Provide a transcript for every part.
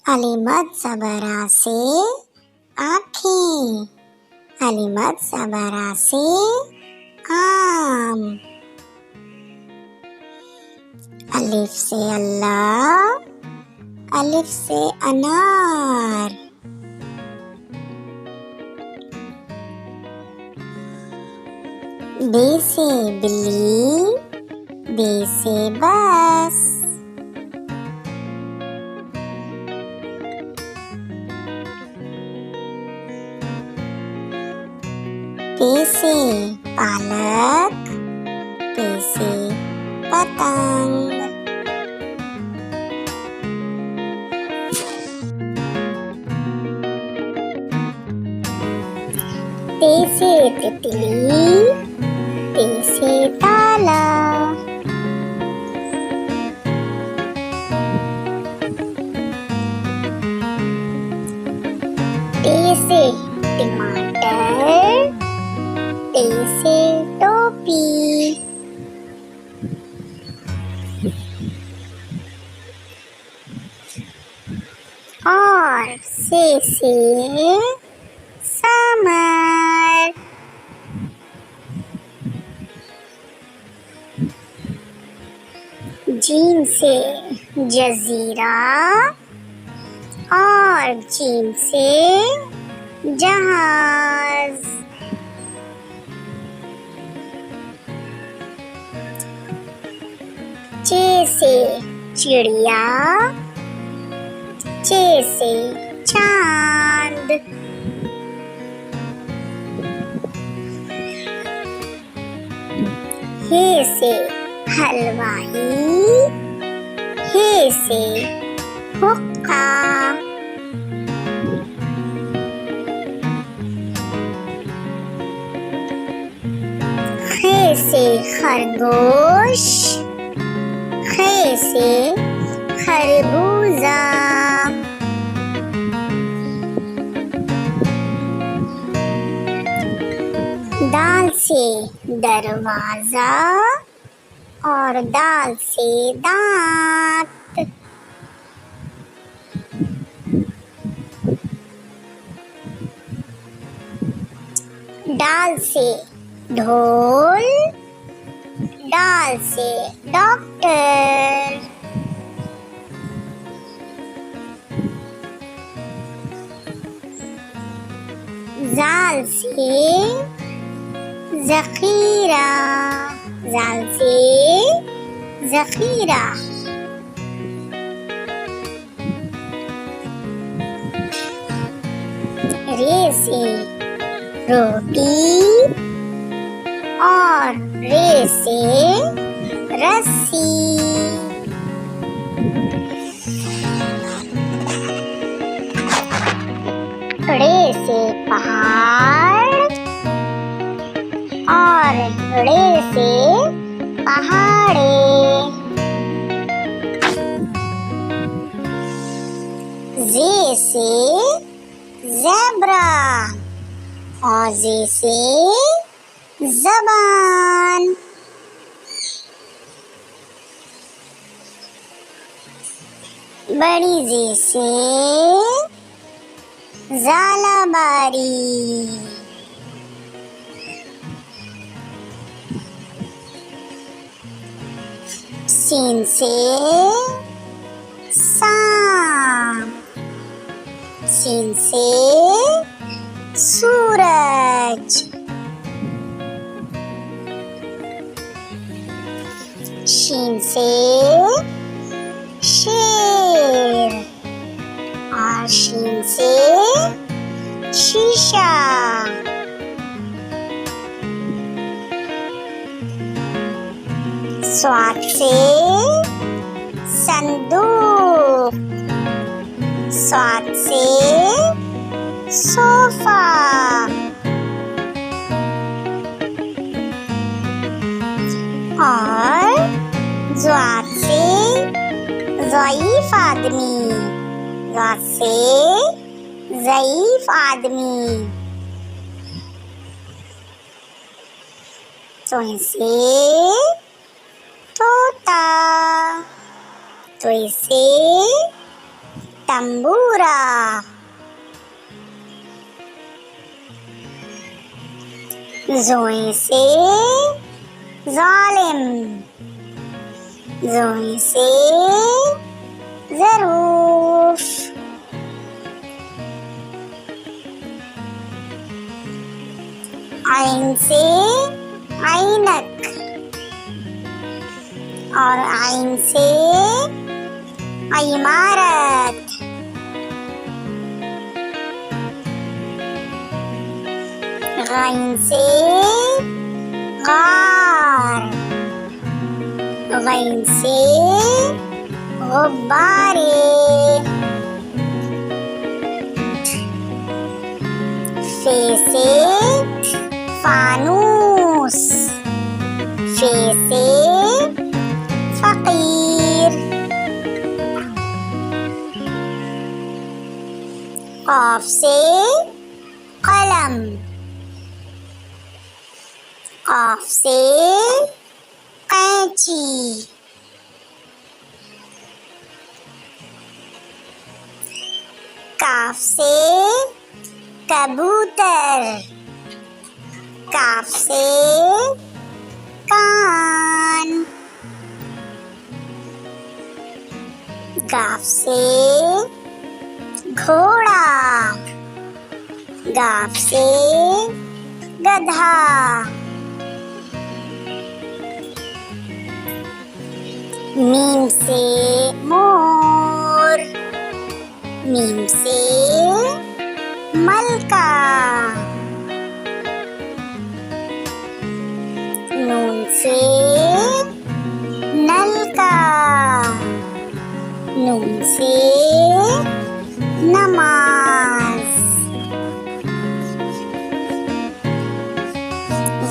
अलीमत ज़बरा से आँखें, अलीमत ज़बरा से आम, अलिफ से अल्लाह, अलिफ से अनार, बे से बिल्ली, बे से बस, पे से पालक, पे से पतंग, ते से तितली, ते से ताला, ते से टमाटर, ते से टोपी, और से समर, जीम से जजीरा, और जीम से जहाज, चे से चिड़िया, चे से चांद, हे से हलवाई, हे से हुक्का, खे से खरगोश, खे से खरबूजा, दाल से दरवाजा, और दाल से दांत, डाल से ढोल, डाल से डॉक्टर, जाल से ज़ख़ीरा, जाल से ज़ख़ीरा, रे से रोटी, और रे से रस्सी, रे से पहाड़, और रे से पहाड़े, जे से ज़ेब्रा, और जे से ज़बान, बड़ी जे से ज़ालाबारी, सीन से सांप, सीन से सूरज, शीन से शेर, और शीन से शीशा, स्वाद से संदूक, स्वाद से सोफा, और ज़्वाद से ज़ईफ़ आदमी, ज़्वाद से ज़ईफ़ आदमी, तो से तोता, तो से तंबूरा। ज़ोए से ज़ालिम, ज़ोए से ज़रूफ। आइन से ऐनक और आइन से इमारत। गैन से गार, गैन से गुब्बारे। फे से फानूस, फे से फकीर। क़ाफ से कलम, क़ाफ से कैंची। काफ से कबूतर, काफ से कान। गाफ से घोड़ा, गाफ से गधा। मीम से मोर, मीम से मलका। नून से नलका, नून से नमाज।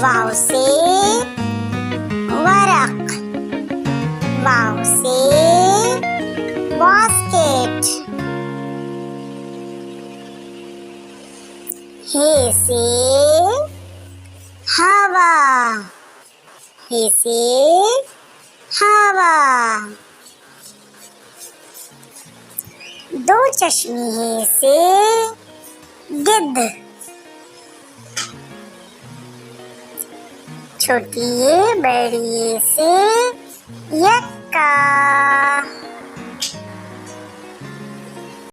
वाव से वरक, वाव से बास्केट। हे से हवा, हे से हवा। दो चश्मी हे से गिद्ध। छोटी ये बड़ी ये से यक्का।